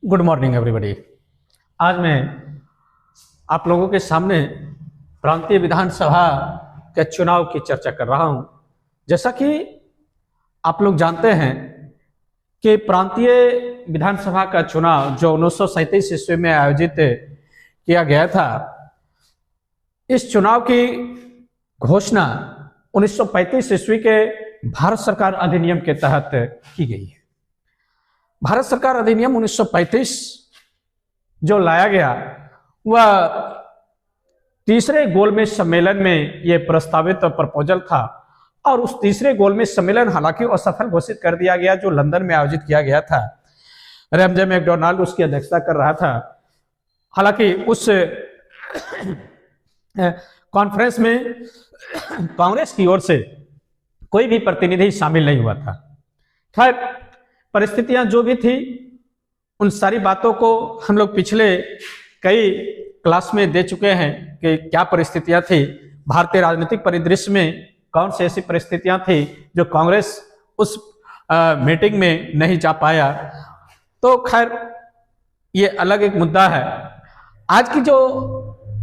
Good morning everybody. आज मैं आप लोगों के सामने प्रांतीय विधानसभा के चुनाव की चर्चा कर रहा हूं। जैसा कि आप लोग जानते हैं कि प्रांतीय विधानसभा का चुनाव जो 1937 ईस्वी में आयोजित किया गया था, इस चुनाव की घोषणा 1935 ईस्वी के भारत सरकार अधिनियम के तहत की गई है। भारत सरकार अधिनियम 1935 जो लाया गया वह तीसरे गोलमेज सम्मेलन में यह प्रस्तावित प्रपोजल था और उस तीसरे गोलमेज सम्मेलन हालांकि असफल घोषित कर दिया गया जो लंदन में आयोजित किया गया था। रैमजे मैकडोनाल्ड उसकी अध्यक्षता कर रहा था। हालांकि उस कॉन्फ्रेंस में कांग्रेस की ओर से कोई भी प्रतिनिधि शामिल नहीं हुआ था। खैर, परिस्थितियां जो भी थी उन सारी बातों को हम लोग पिछले कई क्लास में दे चुके हैं कि क्या परिस्थितियां थी भारतीय राजनीतिक परिदृश्य में, कौन सी ऐसी परिस्थितियां थी जो कांग्रेस उस मीटिंग में नहीं जा पाया। तो खैर ये अलग एक मुद्दा है। आज की जो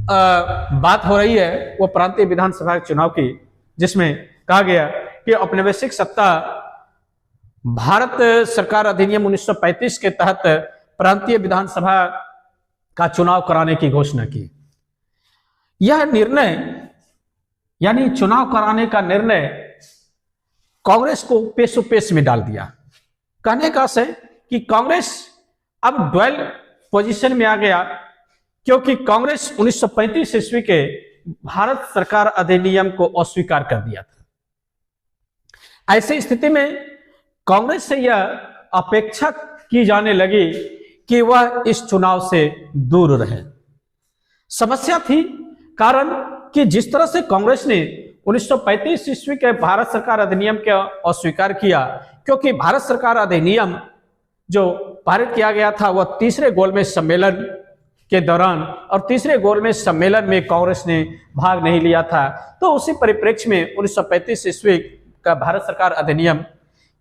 बात हो रही है वो प्रांतीय विधानसभा चुनाव की, जिसमें कहा गया कि औपनिवेशिक सत्ता भारत सरकार अधिनियम 1935 के तहत प्रांतीय विधानसभा का चुनाव कराने की घोषणा की। यह निर्णय यानी चुनाव कराने का निर्णय कांग्रेस को पेशोपेश में डाल दिया। कहने का से कि कांग्रेस अब ड्वेल पोजीशन में आ गया, क्योंकि कांग्रेस 1935 ईस्वी के भारत सरकार अधिनियम को अस्वीकार कर दिया था। ऐसी स्थिति में कांग्रेस से यह अपेक्षा की जाने लगी कि वह इस चुनाव से दूर रहे। समस्या थी, कारण कि जिस तरह से कांग्रेस ने 1935 ईस्वी के भारत सरकार अधिनियम का अस्वीकार किया, क्योंकि भारत सरकार अधिनियम जो पारित किया गया था वह तीसरे गोलमेज सम्मेलन के दौरान, और तीसरे गोलमेज सम्मेलन में कांग्रेस ने भाग नहीं लिया था। तो उसी परिप्रेक्ष्य में 1935 ईस्वी का भारत सरकार अधिनियम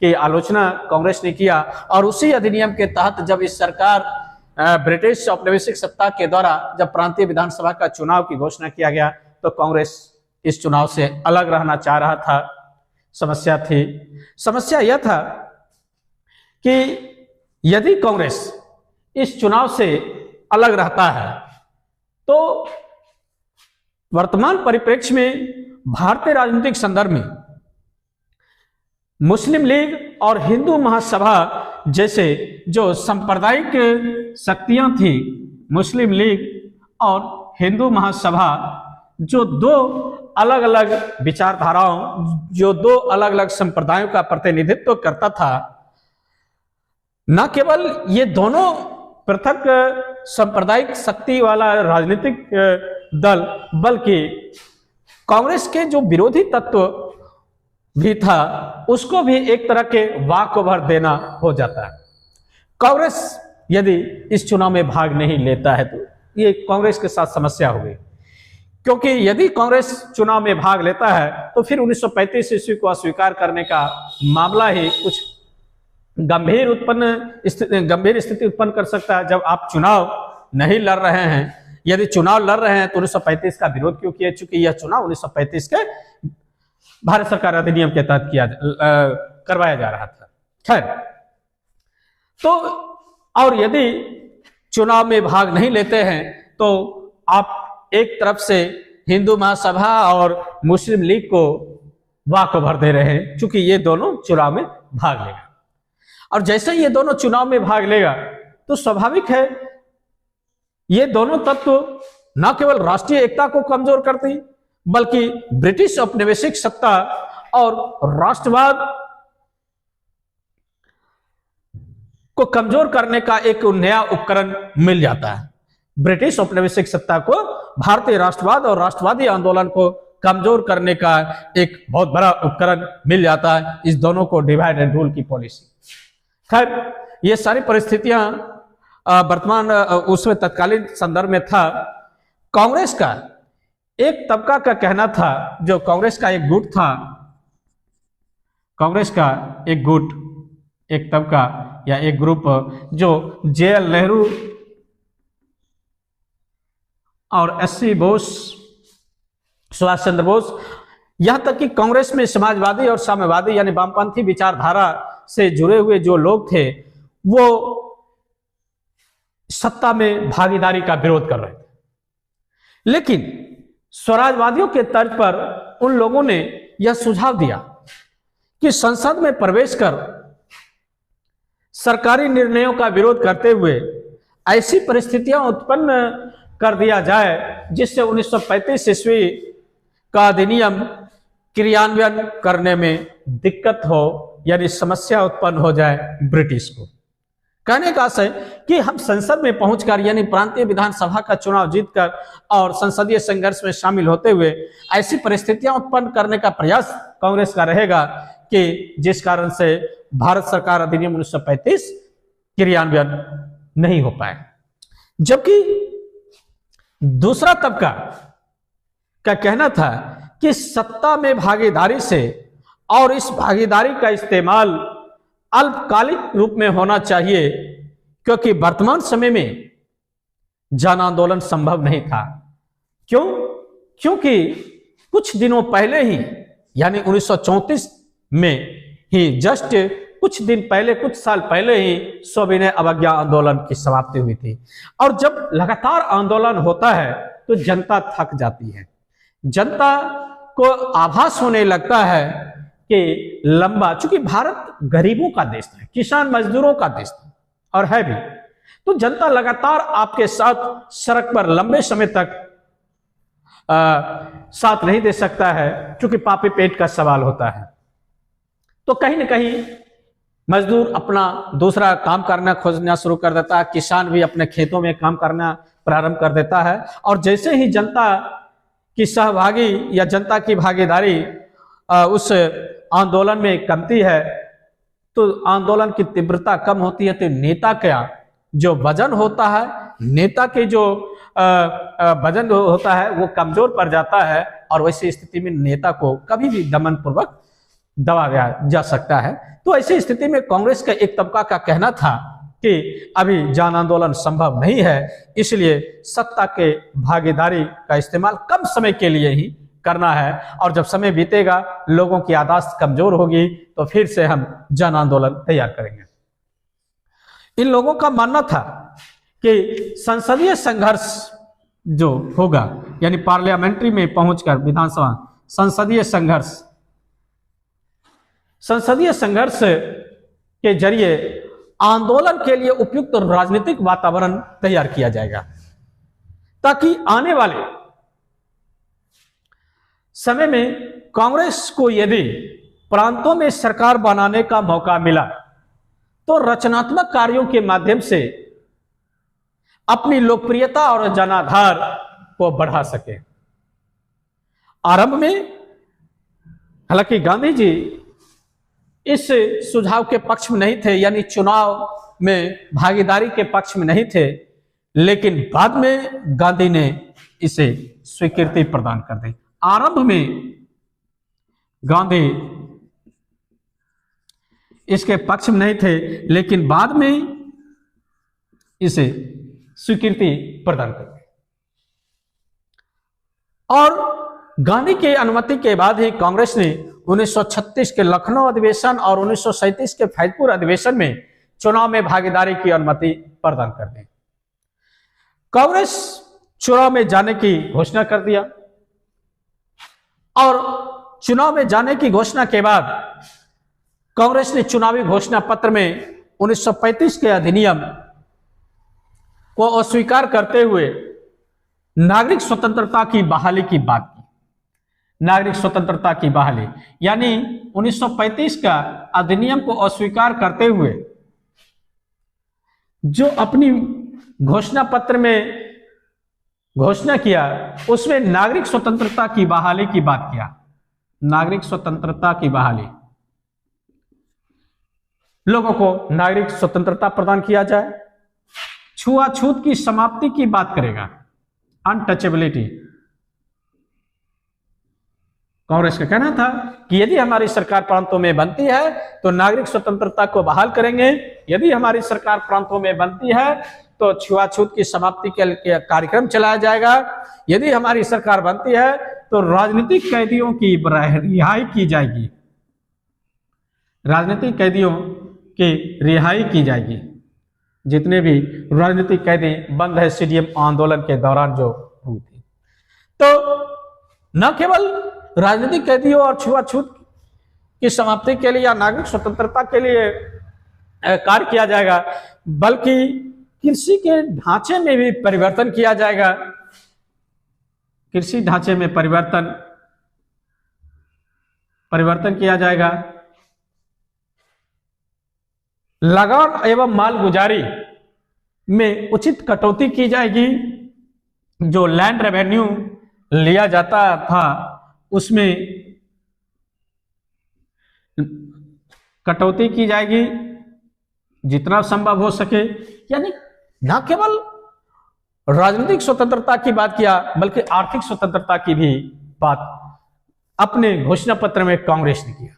की आलोचना कांग्रेस ने किया, और उसी अधिनियम के तहत जब इस सरकार ब्रिटिश औपनिवेशिक सत्ता के द्वारा जब प्रांतीय विधानसभा का चुनाव की घोषणा किया गया तो कांग्रेस इस चुनाव से अलग रहना चाह रहा था। समस्या यह था कि यदि कांग्रेस इस चुनाव से अलग रहता है तो वर्तमान परिप्रेक्ष्य में भारतीय राजनीतिक संदर्भ में मुस्लिम लीग और हिंदू महासभा जैसे जो सांप्रदायिक शक्तियां थी, मुस्लिम लीग और हिंदू महासभा, जो दो अलग अलग विचारधाराओं, जो दो अलग अलग संप्रदायों का प्रतिनिधित्व करता था, न केवल ये दोनों पृथक सांप्रदायिक शक्ति वाला राजनीतिक दल, बल्कि कांग्रेस के जो विरोधी तत्व भी था उसको भी एक तरह के वाक ओवर देना हो जाता है। कांग्रेस यदि इस चुनाव में भाग नहीं लेता है तो ये कांग्रेस के साथ समस्या होगी, क्योंकि यदि कांग्रेस चुनाव में भाग लेता है तो फिर 1935 ईस्वी को अस्वीकार करने का मामला ही कुछ गंभीर स्थिति उत्पन्न कर सकता है। जब आप चुनाव नहीं लड़ रहे हैं, यदि चुनाव लड़ रहे हैं तो 1935 का विरोध क्यों किया, चूंकि यह चुनाव 1935 के भारत सरकार अधिनियम के तहत करवाया जा रहा था। खैर, तो और यदि चुनाव में भाग नहीं लेते हैं तो आप एक तरफ से हिंदू महासभा और मुस्लिम लीग को वाक ओवर दे रहे हैं, क्योंकि ये दोनों चुनाव में भाग लेगा। और जैसे ये दोनों चुनाव में भाग लेगा तो स्वाभाविक है ये दोनों तत्व न केवल राष्ट्रीय एकता को कमजोर करती, बल्कि ब्रिटिश औपनिवेशिक सत्ता और राष्ट्रवाद को कमजोर करने का एक नया उपकरण मिल जाता है। ब्रिटिश औपनिवेशिक सत्ता को भारतीय राष्ट्रवाद और राष्ट्रवादी आंदोलन को कमजोर करने का एक बहुत बड़ा उपकरण मिल जाता है, इस दोनों को डिवाइड एंड रूल की पॉलिसी। खैर, ये सारी परिस्थितियां वर्तमान उसमें तत्कालीन संदर्भ में था। कांग्रेस का एक तबका का कहना था, जो कांग्रेस का एक गुट था, कांग्रेस का एक गुट एक तबका या एक ग्रुप जो JL नेहरू और SC बोस, सुभाष चंद्र बोस, यहां तक कि कांग्रेस में समाजवादी और साम्यवादी यानी वामपंथी विचारधारा से जुड़े हुए जो लोग थे वो सत्ता में भागीदारी का विरोध कर रहे थे। लेकिन स्वराजवादियों के तर्ज पर उन लोगों ने यह सुझाव दिया कि संसद में प्रवेश कर सरकारी निर्णयों का विरोध करते हुए ऐसी परिस्थितियां उत्पन्न कर दिया जाए जिससे 1935 ईस्वी का अधिनियम क्रियान्वयन करने में दिक्कत हो, यानी समस्या उत्पन्न हो जाए ब्रिटिश को। कहने का आशय कि हम संसद में पहुंचकर यानी प्रांतीय विधानसभा का चुनाव जीतकर और संसदीय संघर्ष में शामिल होते हुए ऐसी परिस्थितियां उत्पन्न करने का प्रयास कांग्रेस का रहेगा कि जिस कारण से भारत सरकार अधिनियम 1935 क्रियान्वयन नहीं हो पाए। जबकि दूसरा तबका का कहना था कि सत्ता में भागीदारी से और इस भागीदारी का इस्तेमाल अल्पकालिक रूप में होना चाहिए, क्योंकि वर्तमान समय में जन आंदोलन संभव नहीं था। क्यों? क्योंकि कुछ दिनों पहले ही यानी 1934 में ही, जस्ट कुछ दिन पहले, कुछ साल पहले ही सविनय अवज्ञा आंदोलन की समाप्ति हुई थी। और जब लगातार आंदोलन होता है तो जनता थक जाती है, जनता को आभास होने लगता है कि लंबा, चूंकि भारत गरीबों का देश है, किसान मजदूरों का देश है और है भी, तो जनता लगातार आपके साथ सड़क पर लंबे समय तक साथ नहीं दे सकता है, क्योंकि पापी पेट का सवाल होता है। तो कहीं ना कहीं मजदूर अपना दूसरा काम करना खोजना शुरू कर देता है, किसान भी अपने खेतों में काम करना प्रारंभ कर देता है। और जैसे ही जनता की सहभागी या जनता की भागीदारी उस आंदोलन में कमती है तो आंदोलन की तीव्रता कम होती है, तो नेता का जो वजन होता है, नेता के जो वजन होता है वो कमजोर पड़ जाता है, और वैसी स्थिति में नेता को कभी भी दमन पूर्वक दबाया जा सकता है। तो ऐसी स्थिति में कांग्रेस का एक तबका का कहना था कि अभी जन आंदोलन संभव नहीं है, इसलिए सत्ता के भागीदारी का इस्तेमाल कम समय के लिए ही करना है, और जब समय बीतेगा, लोगों की याददाश्त कमजोर होगी, तो फिर से हम जन आंदोलन तैयार करेंगे। इन लोगों का मानना था कि संसदीय संघर्ष जो होगा, यानी पार्लियामेंट्री में पहुंचकर विधानसभा संसदीय संघर्ष के जरिए आंदोलन के लिए उपयुक्त राजनीतिक वातावरण तैयार किया जाएगा, ताकि आने वाले समय में कांग्रेस को यदि प्रांतों में सरकार बनाने का मौका मिला तो रचनात्मक कार्यों के माध्यम से अपनी लोकप्रियता और जनाधार को बढ़ा सके। आरंभ में हालांकि गांधी जी इस सुझाव के पक्ष में नहीं थे, यानी चुनाव में भागीदारी के पक्ष में नहीं थे, लेकिन बाद में गांधी ने इसे स्वीकृति प्रदान कर दी। आरंभ में गांधी इसके पक्ष में नहीं थे, लेकिन बाद में इसे स्वीकृति प्रदान कर दी। और गांधी की अनुमति के बाद ही कांग्रेस ने 1936 के लखनऊ अधिवेशन और 1937 के फैजपुर अधिवेशन में चुनाव में भागीदारी की अनुमति प्रदान कर दी। कांग्रेस चुनाव में जाने की घोषणा कर दिया, और चुनाव में जाने की घोषणा के बाद कांग्रेस ने चुनावी घोषणा पत्र में 1935 के अधिनियम को अस्वीकार करते हुए नागरिक स्वतंत्रता की बहाली की बात की। नागरिक स्वतंत्रता की बहाली यानी 1935 का अधिनियम को अस्वीकार करते हुए जो अपनी घोषणा पत्र में घोषणा किया, उसमें नागरिक स्वतंत्रता की बहाली की बात किया। नागरिक स्वतंत्रता की बहाली, लोगों को नागरिक स्वतंत्रता प्रदान किया जाए, छुआछूत की समाप्ति की बात करेगा, अनटचेबिलिटी। कांग्रेस का कहना था कि यदि हमारी सरकार प्रांतों में बनती है तो नागरिक स्वतंत्रता को बहाल करेंगे, यदि हमारी सरकार प्रांतों में बनती है तो छुआछूत की समाप्ति के लिए कार्यक्रम चलाया जाएगा, यदि हमारी सरकार बनती है तो राजनीतिक कैदियों की रिहाई की जाएगी, राजनीतिक कैदियों की रिहाई की जाएगी। जितने भी राजनीतिक कैदी बंद है सीडीएम आंदोलन के दौरान जो हुई थी, तो न केवल राजनीतिक कैदियों और छुआछूत की समाप्ति के लिए या नागरिक स्वतंत्रता के लिए कार्य किया जाएगा, बल्कि कृषि के ढांचे में भी परिवर्तन किया जाएगा। कृषि ढांचे में परिवर्तन किया जाएगा। लगान एवं मालगुजारी में उचित कटौती की जाएगी। जो लैंड रेवेन्यू लिया जाता था उसमें कटौती की जाएगी जितना संभव हो सके। यानी न केवल राजनीतिक स्वतंत्रता की बात किया बल्कि आर्थिक स्वतंत्रता की भी बात अपने घोषणा पत्र में कांग्रेस ने किया।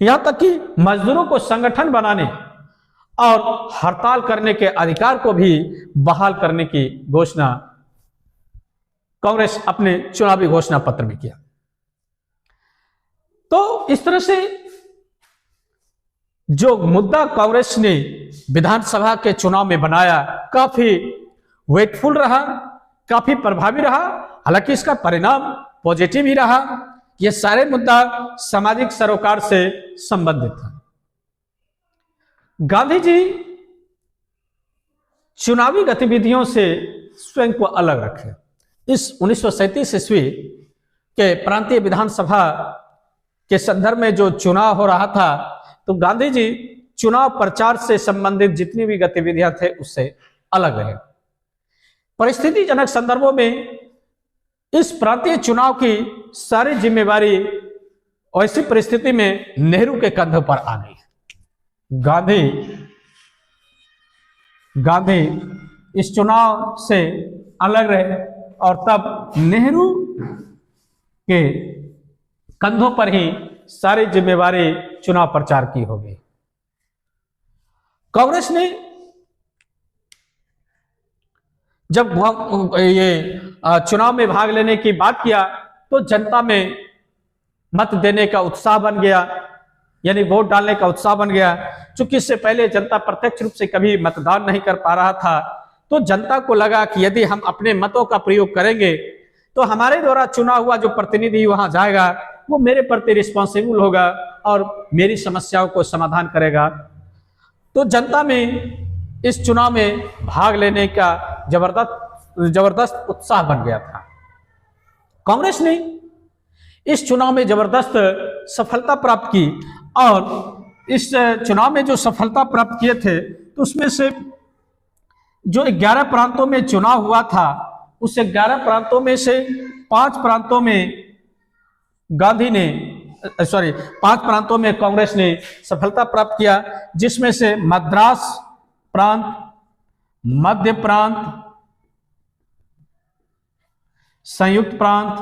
यहां तक कि मजदूरों को संगठन बनाने और हड़ताल करने के अधिकार को भी बहाल करने की घोषणा कांग्रेस अपने चुनावी घोषणा पत्र में किया। तो इस तरह से जो मुद्दा कांग्रेस ने विधानसभा के चुनाव में बनाया काफी वेटफुल रहा, काफी प्रभावी रहा। हालांकि इसका परिणाम पॉजिटिव ही रहा। यह सारे मुद्दा सामाजिक सरोकार से संबंधित था। गांधी जी चुनावी गतिविधियों से स्वयं को अलग रखे। इस 1937 ईस्वी के प्रांतीय विधानसभा के संदर्भ में जो चुनाव हो रहा था, तो गांधी जी चुनाव प्रचार से संबंधित जितनी भी गतिविधियां थे उससे अलग रहे। परिस्थितिजनक संदर्भों में इस प्रांतीय चुनाव की सारी जिम्मेवारी ऐसी परिस्थिति में नेहरू के कंधों पर आ गई। गांधी इस चुनाव से अलग रहे और तब नेहरू के कंधों पर ही सारी जिम्मेवारी चुनाव प्रचार की होगी। कांग्रेस ने जब ये चुनाव में भाग लेने की बात किया तो जनता में मत देने का उत्साह बन गया, यानी वोट डालने का उत्साह बन गया। चूंकि इससे पहले जनता प्रत्यक्ष रूप से कभी मतदान नहीं कर पा रहा था, तो जनता को लगा कि यदि हम अपने मतों का प्रयोग करेंगे तो हमारे द्वारा चुना हुआ जो प्रतिनिधि वहां जाएगा वो मेरे प्रति रिस्पॉन्सिबल होगा और मेरी समस्याओं को समाधान करेगा। तो जनता में इस चुनाव में भाग लेने का जबरदस्त उत्साह बन गया था। कांग्रेस ने इस चुनाव में जबरदस्त सफलता प्राप्त की और इस चुनाव में जो सफलता प्राप्त किए थे तो उसमें से जो 11 प्रांतों में चुनाव हुआ था उस 11 प्रांतों में से 5 प्रांतों में कांग्रेस ने सफलता प्राप्त किया, जिसमें से मद्रास प्रांत, मध्य प्रांत, संयुक्त प्रांत,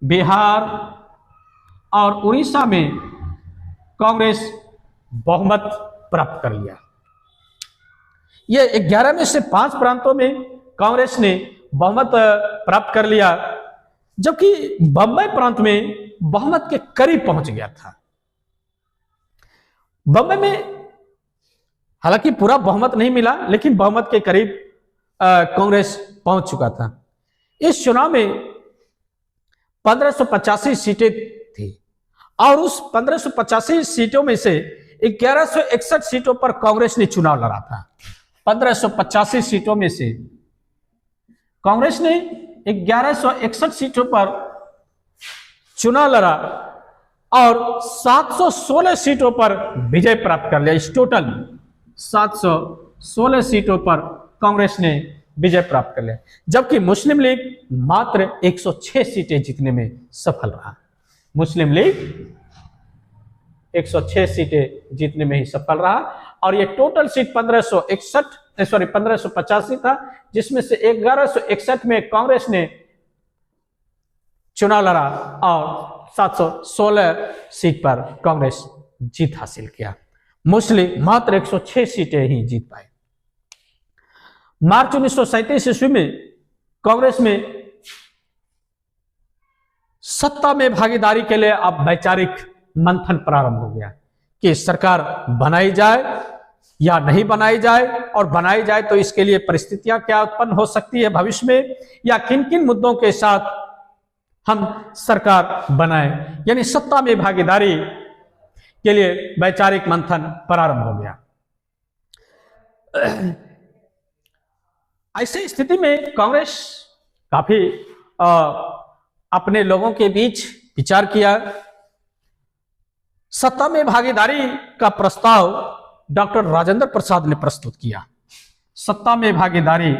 बिहार और उड़ीसा में कांग्रेस बहुमत प्राप्त कर लिया। ये 11 में से 5 प्रांतों में कांग्रेस ने बहुमत प्राप्त कर लिया, जबकि बंबई प्रांत में बहुमत के करीब पहुंच गया था। बंबई में हालांकि पूरा बहुमत नहीं मिला, लेकिन बहुमत के करीब कांग्रेस पहुंच चुका था। इस चुनाव में 1585 सीटें थी और उस 1585 सीटों में से 1161 सीटों पर कांग्रेस ने चुनाव लड़ा था। 1585 सीटों में से कांग्रेस ने 1161 सीटों पर चुनाव लड़ा और 716 सीटों पर विजय प्राप्त कर लिया। इस टोटल 716 सीटों पर कांग्रेस ने विजय प्राप्त कर लिया, जबकि मुस्लिम लीग मात्र 106 सीटें जीतने में सफल रहा। मुस्लिम लीग 106 सीटें जीतने में ही सफल रहा और ये टोटल सीट 1585 था, जिसमें से 1161 में कांग्रेस ने चुनाव लड़ा और 716 सीट पर कांग्रेस जीत हासिल किया। मुस्लिम मात्र 106 सीटें ही जीत पाए। मार्च 1937 ईस्वी में कांग्रेस में सत्ता में भागीदारी के लिए अब वैचारिक मंथन प्रारंभ हो गया कि सरकार बनाई जाए या नहीं बनाई जाए, और बनाई जाए तो इसके लिए परिस्थितियां क्या उत्पन्न हो सकती है भविष्य में, या किन किन मुद्दों के साथ हम सरकार बनाए। यानी सत्ता में भागीदारी के लिए वैचारिक मंथन प्रारंभ हो गया। ऐसी स्थिति में कांग्रेस काफी अपने लोगों के बीच विचार किया। सत्ता में भागीदारी का प्रस्ताव डॉक्टर राजेंद्र प्रसाद ने प्रस्तुत किया। सत्ता में भागीदारी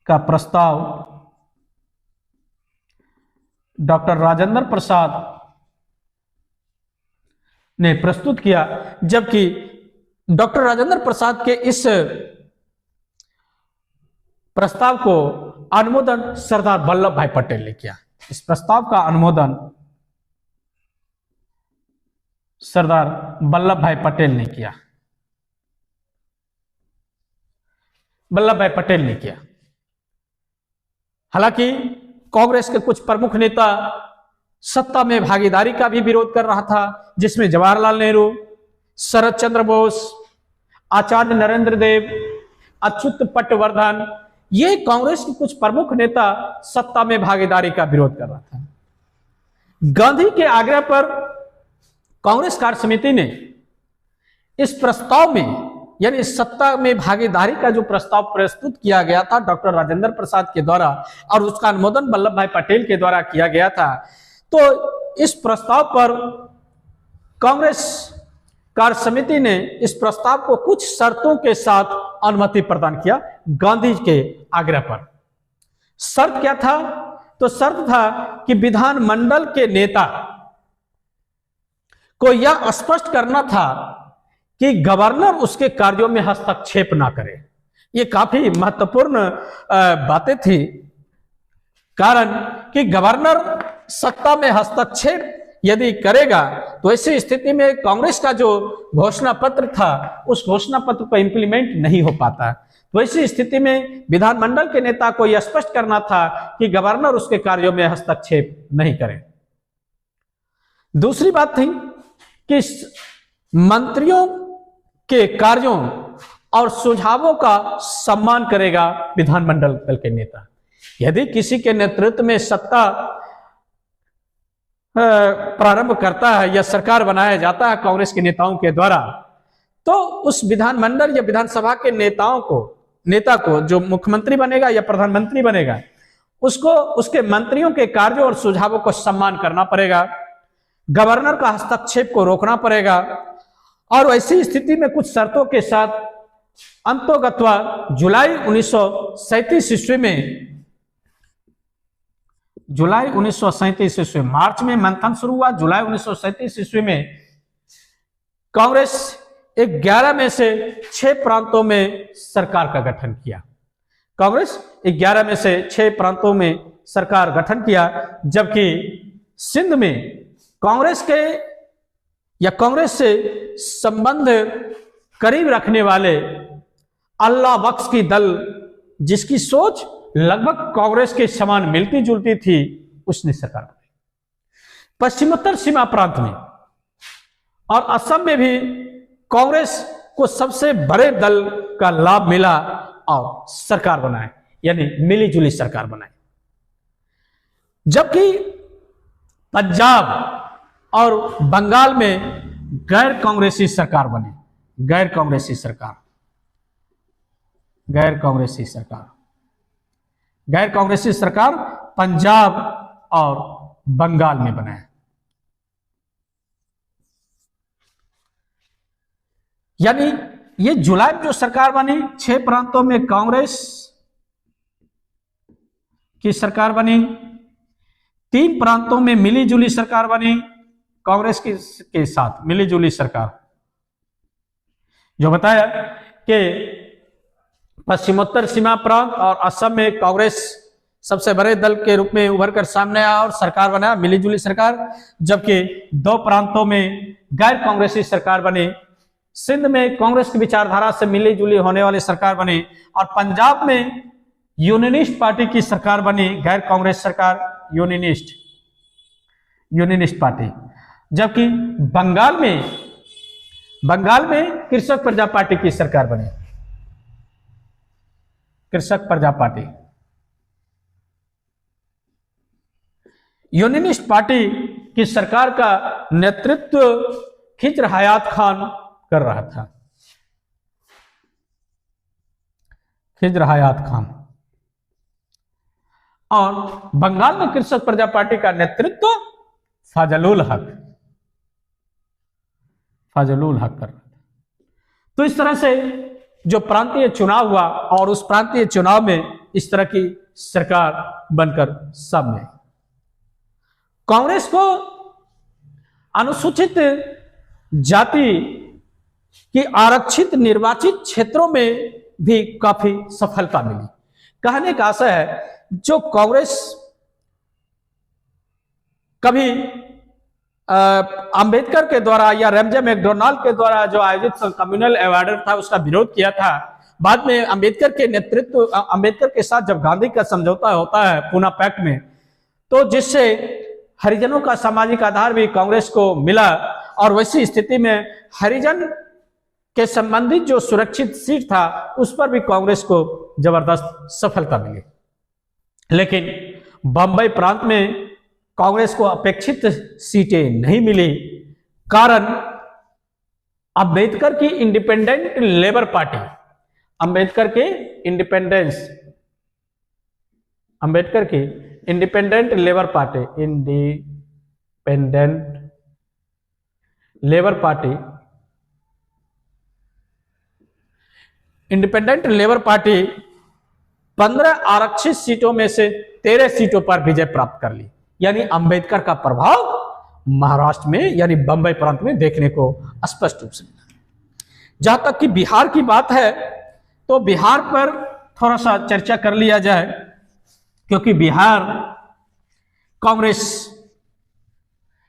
का प्रस्ताव डॉक्टर राजेंद्र प्रसाद ने प्रस्तुत किया, जबकि डॉक्टर राजेंद्र प्रसाद के इस प्रस्ताव को अनुमोदन सरदार वल्लभ भाई पटेल ने किया। इस प्रस्ताव का अनुमोदन सरदार वल्लभ भाई पटेल ने किया। वल्लभ भाई पटेल ने किया। हालांकि कांग्रेस के कुछ प्रमुख नेता सत्ता में भागीदारी का भी विरोध कर रहा था, जिसमें जवाहरलाल नेहरू, शरद चंद्र बोस, आचार्य नरेंद्र देव, अच्युत पटवर्धन, ये कांग्रेस के कुछ प्रमुख नेता सत्ता में भागीदारी का विरोध कर रहा था। गांधी के आग्रह पर कांग्रेस कार्य समिति ने इस प्रस्ताव में, यानी सत्ता में भागीदारी का जो प्रस्ताव प्रस्तुत किया गया था डॉक्टर राजेंद्र प्रसाद के द्वारा, और उसका अनुमोदन वल्लभ भाई पटेल के द्वारा किया गया था, तो इस प्रस्ताव पर कांग्रेस कार्य समिति ने इस प्रस्ताव को कुछ शर्तों के साथ अनुमति प्रदान किया गांधी के आग्रह पर। शर्त क्या था? तो शर्त था कि विधानमंडल के नेता को यह स्पष्ट करना था कि गवर्नर उसके कार्यों में हस्तक्षेप ना करे। ये काफी महत्वपूर्ण बातें थी, कारण कि गवर्नर सत्ता में हस्तक्षेप यदि करेगा तो ऐसी स्थिति में कांग्रेस का जो घोषणा पत्र था उस घोषणा पत्र को इंप्लीमेंट नहीं हो पाता। तो ऐसी स्थिति में विधानमंडल के नेता को यह स्पष्ट करना था कि गवर्नर उसके कार्यों में हस्तक्षेप नहीं करे। दूसरी बात थी कि मंत्रियों के कार्यों और सुझावों का सम्मान करेगा विधानमंडल दल के नेता। यदि किसी के नेतृत्व में सत्ता प्रारंभ करता है या सरकार बनाया जाता है कांग्रेस के नेताओं के द्वारा, तो उस विधानमंडल या विधानसभा के नेता को जो मुख्यमंत्री बनेगा या प्रधानमंत्री बनेगा, उसको उसके मंत्रियों के कार्यों और सुझावों को सम्मान करना पड़ेगा, गवर्नर का हस्तक्षेप को रोकना पड़ेगा। और ऐसी स्थिति में कुछ शर्तों के साथ अंतोगत्वा जुलाई 1937 ईस्वी में, मार्च में मंथन शुरू हुआ। जुलाई 1937 ईस्वी में कांग्रेस 11 में से 6 प्रांतों में सरकार का गठन किया। कांग्रेस 11 में से 6 प्रांतों में सरकार गठन किया, जबकि सिंध में कांग्रेस से संबंध करीब रखने वाले अल्लाह बख्श की दल, जिसकी सोच लगभग कांग्रेस के समान मिलती जुलती थी, उसने सरकार बनाई। पश्चिमोत्तर सीमा प्रांत में और असम में भी कांग्रेस को सबसे बड़े दल का लाभ मिला और सरकार बनाए, यानी मिलीजुली सरकार बनाई। जबकि पंजाब और बंगाल में गैर कांग्रेसी सरकार बनी। गैर कांग्रेसी सरकार पंजाब और बंगाल में बनाया। यानी ये जुलाई में जो सरकार बनी, 6 प्रांतों में कांग्रेस की सरकार बनी, 3 प्रांतों में मिलीजुली सरकार बनी कांग्रेस के साथ मिलीजुली सरकार। जो बताया कि पश्चिमोत्तर सीमा प्रांत और असम में कांग्रेस सबसे बड़े दल के रूप में उभर कर सामने आया और सरकार बना, मिलीजुली सरकार, जबकि 2 प्रांतों में गैर कांग्रेसी सरकार बनी। सिंध में कांग्रेस की विचारधारा से मिली जुली होने वाली सरकार बनी और पंजाब में यूनियनिस्ट पार्टी की सरकार बनी, गैर कांग्रेस सरकार, यूनियनिस्ट पार्टी। जबकि बंगाल में कृषक प्रजा पार्टी की सरकार बनी, कृषक प्रजा पार्टी। यूनियनिस्ट पार्टी की सरकार का नेतृत्व खिज्र हयात खान कर रहा था, खिज्र हयात खान। और बंगाल में कृषक प्रजा पार्टी का नेतृत्व फाजलुल हक कर रहा था। तो इस तरह से जो प्रांतीय चुनाव हुआ और उस प्रांतीय चुनाव में इस तरह की सरकार बनकर सामने। कांग्रेस को अनुसूचित जाति की आरक्षित निर्वाचित क्षेत्रों में भी काफी सफलता मिली। कहने का आशय है जो कांग्रेस कभी अंबेडकर के द्वारा या रैमजे मैकडोनाल्ड के द्वारा जो आयोजित कम्युनल अवार्ड था उसका विरोध किया था, बाद में अंबेडकर के साथ जब गांधी का समझौता होता है पूना पैक्ट में, तो जिससे हरिजनों का सामाजिक आधार भी कांग्रेस को मिला और वैसी स्थिति में हरिजन के संबंधित जो सुरक्षित सीट था उस पर भी कांग्रेस को जबरदस्त सफलता मिली। लेकिन बंबई प्रांत में कांग्रेस को अपेक्षित सीटें नहीं मिली, कारण अंबेडकर की इंडिपेंडेंट लेबर पार्टी, अंबेडकर की इंडिपेंडेंट लेबर पार्टी 15 आरक्षित सीटों में से 13 सीटों पर विजय प्राप्त कर ली। यानी अंबेडकर का प्रभाव महाराष्ट्र में यानी बंबई प्रांत में देखने को स्पष्ट रूप से मिला। जहां तक कि बिहार की बात है तो बिहार पर थोड़ा सा चर्चा कर लिया जाए, क्योंकि बिहार कांग्रेस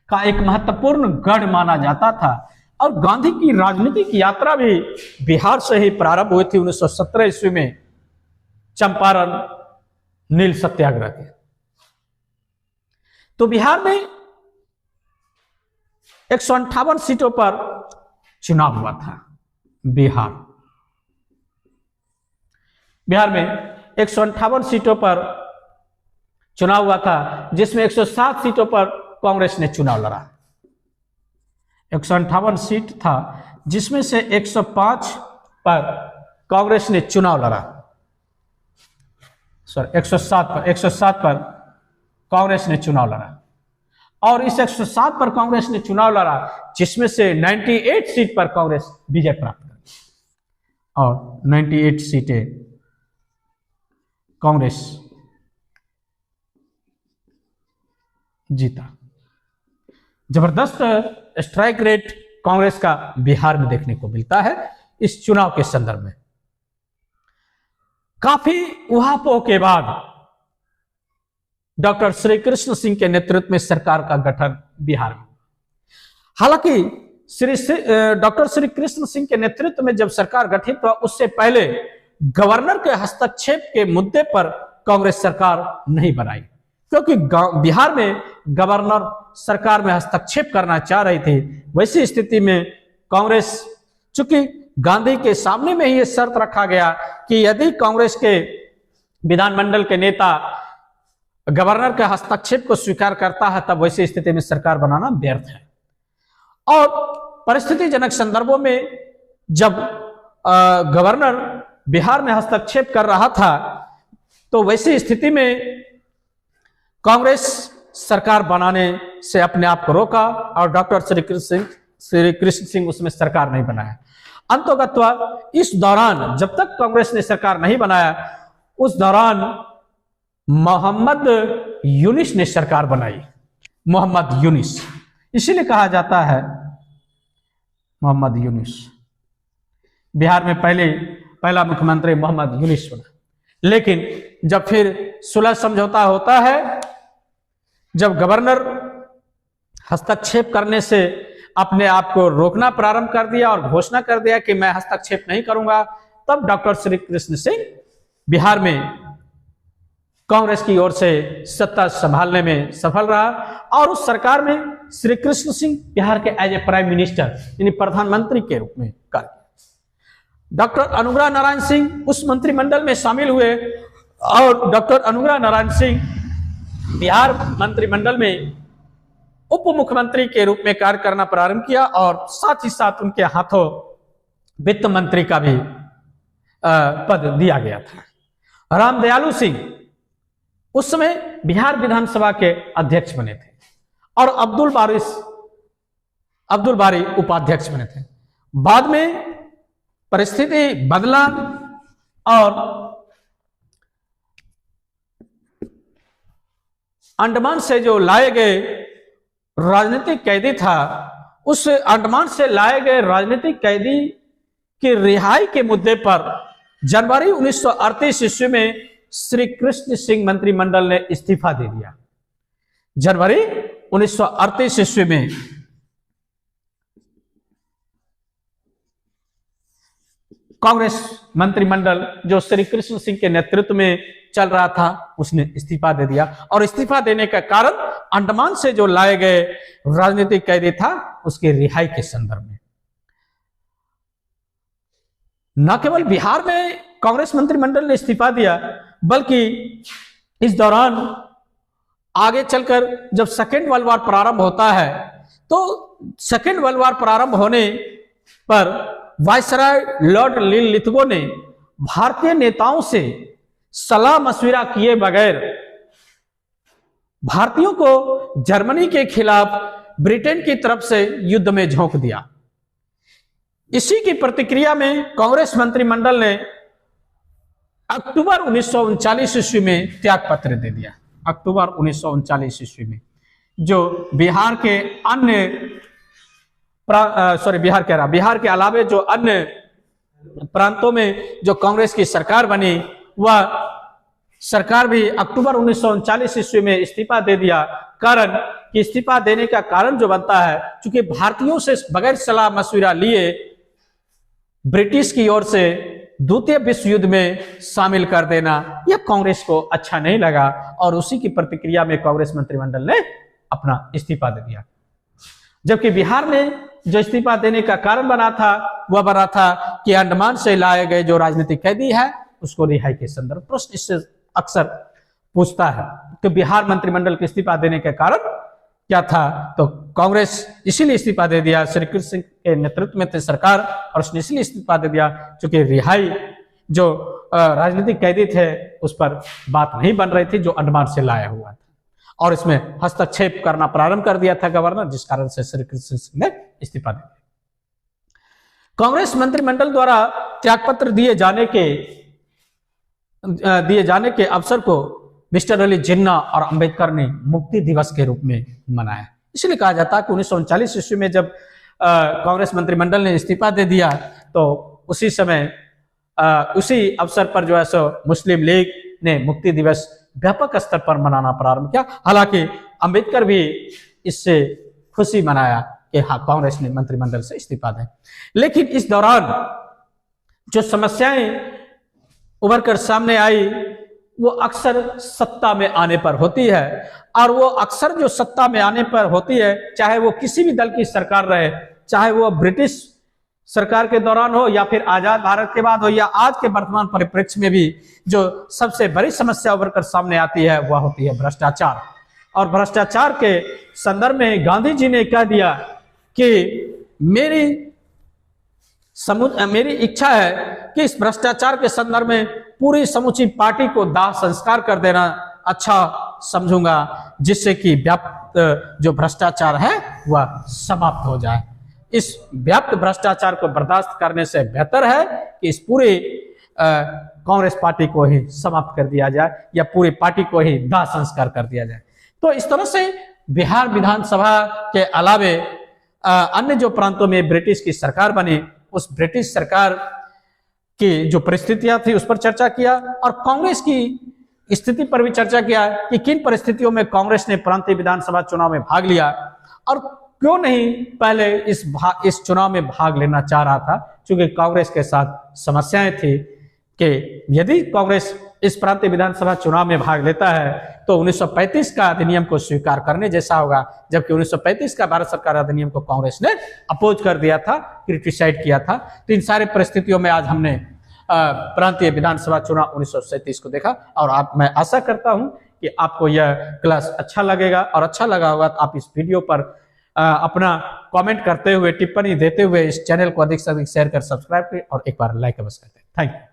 का एक महत्वपूर्ण गढ़ माना जाता था और गांधी की राजनीतिक यात्रा भी बिहार से ही प्रारंभ हुई थी 1917 ईस्वी में चंपारण नील सत्याग्रह के। तो बिहार में 158 सीटों पर चुनाव हुआ था। बिहार में 158 सीटों पर चुनाव हुआ था, जिसमें 107 सीटों पर कांग्रेस ने चुनाव लड़ा। 158 सीट था जिसमें से 105 पर कांग्रेस ने चुनाव लड़ा। 107 पर कांग्रेस ने चुनाव लड़ा और इस 107 पर कांग्रेस ने चुनाव लड़ा, जिसमें से 98 सीट पर कांग्रेस विजय प्राप्त कर और 98 सीटें कांग्रेस जीता। जबरदस्त स्ट्राइक रेट कांग्रेस का बिहार में देखने को मिलता है। इस चुनाव के संदर्भ में काफी उहापोह के बाद डॉक्टर श्री कृष्ण सिंह के नेतृत्व में सरकार का गठन बिहार में। हालांकि डॉक्टर श्री कृष्ण सिंह के नेतृत्व में जब सरकार गठित हुआ उससे पहले गवर्नर के हस्तक्षेप के मुद्दे पर कांग्रेस सरकार नहीं बनाई, क्योंकि बिहार में गवर्नर सरकार में हस्तक्षेप करना चाह रही थी। वैसी स्थिति में कांग्रेस, चूंकि गांधी के सामने में ही यह शर्त रखा गया कि यदि कांग्रेस के विधानमंडल के नेता गवर्नर के हस्तक्षेप को स्वीकार करता है तब वैसी स्थिति में सरकार बनाना व्यर्थ है। और परिस्थितिजनक संदर्भों में जब गवर्नर बिहार में हस्तक्षेप कर रहा था तो वैसी स्थिति में कांग्रेस सरकार बनाने से अपने आप को रोका और डॉक्टर श्री कृष्ण सिंह उसमें सरकार नहीं बनाया। अंततः इस दौरान जब तक कांग्रेस ने सरकार नहीं बनाया उस दौरान मोहम्मद यूनिस ने सरकार बनाई। मोहम्मद यूनिस इसीलिए कहा जाता है मोहम्मद यूनिस। बिहार में पहले पहला मुख्यमंत्री मोहम्मद यूनुस बना। लेकिन जब फिर सुलह समझौता होता है, जब गवर्नर हस्तक्षेप करने से अपने आप को रोकना प्रारंभ कर दिया और घोषणा कर दिया कि मैं हस्तक्षेप नहीं करूंगा, तब डॉक्टर श्री कृष्ण सिंह बिहार में कांग्रेस की ओर से सत्ता संभालने में सफल रहा और उस सरकार में श्री कृष्ण सिंह बिहार के एज ए प्राइम मिनिस्टर यानी प्रधानमंत्री के रूप में कार्य किया। डॉक्टर अनुग्रह नारायण सिंह उस मंत्रिमंडल में शामिल हुए और डॉक्टर अनुग्रह नारायण सिंह बिहार मंत्रिमंडल में उप मुख्यमंत्री के रूप में कार्य करना प्रारंभ किया और साथ ही साथ उनके हाथों वित्त मंत्री का भी पद दिया गया था। रामदयालु सिंह उस समय बिहार विधानसभा के अध्यक्ष बने थे और अब्दुल बारी उपाध्यक्ष बने थे। बाद में परिस्थिति बदला और अंडमान से जो लाए गए राजनीतिक कैदी था, उस अंडमान से लाए गए राजनीतिक कैदी की रिहाई के मुद्दे पर जनवरी 1938 ईस्वी में श्री कृष्ण सिंह मंत्रिमंडल ने इस्तीफा दे दिया। जनवरी 1938 ईस्वी में कांग्रेस मंत्रिमंडल जो श्री कृष्ण सिंह के नेतृत्व में चल रहा था उसने इस्तीफा दे दिया और इस्तीफा देने का कारण अंडमान से जो लाए गए राजनीतिक कैदी था उसके रिहाई के संदर्भ में। न केवल बिहार में कांग्रेस मंत्रिमंडल ने इस्तीफा दिया, बल्कि इस दौरान आगे चलकर जब सेकेंड वर्ल्ड वॉर प्रारंभ होता है तो सेकेंड वर्ल्ड वॉर प्रारंभ होने पर वायसराय लॉर्ड लिथगो ने भारतीय नेताओं से सलाह मशविरा किए बगैर भारतीयों को जर्मनी के खिलाफ ब्रिटेन की तरफ से युद्ध में झोंक दिया। इसी की प्रतिक्रिया में कांग्रेस मंत्रिमंडल ने अक्टूबर 1939 ईस्वी में त्याग पत्र दे दिया। अक्टूबर 1939 ईस्वी में जो बिहार के बिहार के अलावे जो अन्य प्रांतों में जो कांग्रेस की सरकार बनी, वह सरकार भी अक्टूबर 1939 ईस्वी में इस्तीफा दे दिया। कारण कि इस्तीफा देने का कारण जो बनता है, चूंकि भारतीयों से बगैर सलाह मशविरा लिए ब्रिटिश की ओर से द्वितीय विश्व युद्ध में शामिल कर देना यह कांग्रेस को अच्छा नहीं लगा और उसी की प्रतिक्रिया में कांग्रेस मंत्रिमंडल ने अपना इस्तीफा दे दिया। जबकि बिहार में जो इस्तीफा देने का कारण बना था वह बना था कि अंडमान से लाए गए जो राजनीतिक कैदी है उसको रिहाई के संदर्भ प्रश्न इससे अक्सर पूछता है। तो बिहार मंत्रिमंडल के इस्तीफा देने का कारण क्या था, तो कांग्रेस इसीलिए इस्तीफा दे दिया। श्री कृष्ण सिंह के नेतृत्व में थी सरकार और उसने इसलिए इस्तीफा दे दिया क्योंकि रिहाई जो राजनीतिक कैदी थे उस पर बात नहीं बन रही थी जो अंडमान से लाया हुआ था और इसमें हस्तक्षेप करना प्रारंभ कर दिया था गवर्नर, जिस कारण से श्री कृष्ण सिंह ने इस्तीफा दे दिया। कांग्रेस मंत्रिमंडल द्वारा त्यागपत्र दिए जाने के अवसर को मिस्टर अली जिन्ना और अंबेडकर ने मुक्ति दिवस के रूप में मनाया। इसलिए कहा जाता है कि 1939 ईस्वी में जब कांग्रेस मंत्रिमंडल ने इस्तीफा दे दिया तो उसी समय उसी अवसर पर जो है सो मुस्लिम लीग ने मुक्ति दिवस व्यापक स्तर पर मनाना प्रारंभ किया। हालांकि अंबेडकर भी इससे खुशी मनाया कि हाँ कांग्रेस ने मंत्रिमंडल से इस्तीफा दे। लेकिन इस दौरान जो समस्याएं उभर कर सामने आई वो अक्सर सत्ता में आने पर होती है और वो अक्सर जो सत्ता में आने पर होती है, चाहे वो किसी भी दल की सरकार रहे, चाहे वो ब्रिटिश सरकार के दौरान हो या फिर आजाद भारत के बाद हो या आज के वर्तमान परिप्रेक्ष्य में भी, जो सबसे बड़ी समस्या उभर कर सामने आती है वह होती है भ्रष्टाचार। और भ्रष्टाचार के संदर्भ में गांधी जी ने कह दिया कि मेरी इच्छा है कि इस भ्रष्टाचार के संदर्भ में पूरी समूची पार्टी को दाह संस्कार कर देना अच्छा समझूंगा, जिससे कि व्याप्त जो भ्रष्टाचार है वह समाप्त हो जाए। इस व्याप्त भ्रष्टाचार को बर्दाश्त करने से बेहतर है कि इस पूरे कांग्रेस पार्टी को ही समाप्त कर दिया जाए या पूरी पार्टी को ही दाह संस्कार कर दिया जाए। तो इस तरह से बिहार विधानसभा के अलावे अन्य जो प्रांतों में ब्रिटिश की सरकार बनी, उस ब्रिटिश सरकार की जो परिस्थितियां थी उस पर चर्चा किया और कांग्रेस की स्थिति पर भी चर्चा किया कि किन परिस्थितियों में कांग्रेस ने प्रांतीय विधानसभा चुनाव में भाग लिया और क्यों नहीं पहले इस चुनाव में भाग लेना चाह रहा था, क्योंकि कांग्रेस के साथ समस्याएं थी कि यदि कांग्रेस इस प्रांतीय विधानसभा चुनाव में भाग लेता है तो 1935 का अधिनियम को स्वीकार करने जैसा होगा, जबकि 1935 का भारत सरकार अधिनियम को कांग्रेस ने अपोज कर दिया था, क्रिटिसाइड किया था। तो इन सारे परिस्थितियों में आज हमने प्रांतीय विधानसभा चुनाव 1937 को देखा और मैं आशा करता हूं कि आपको यह क्लास अच्छा लगेगा और अच्छा लगा होगा तो आप इस वीडियो पर अपना कमेंट करते हुए, टिप्पणी देते हुए इस चैनल को अधिक से अधिक शेयर कर सब्सक्राइब करें और एक बार लाइक अवश्य करते हैं। Thank you.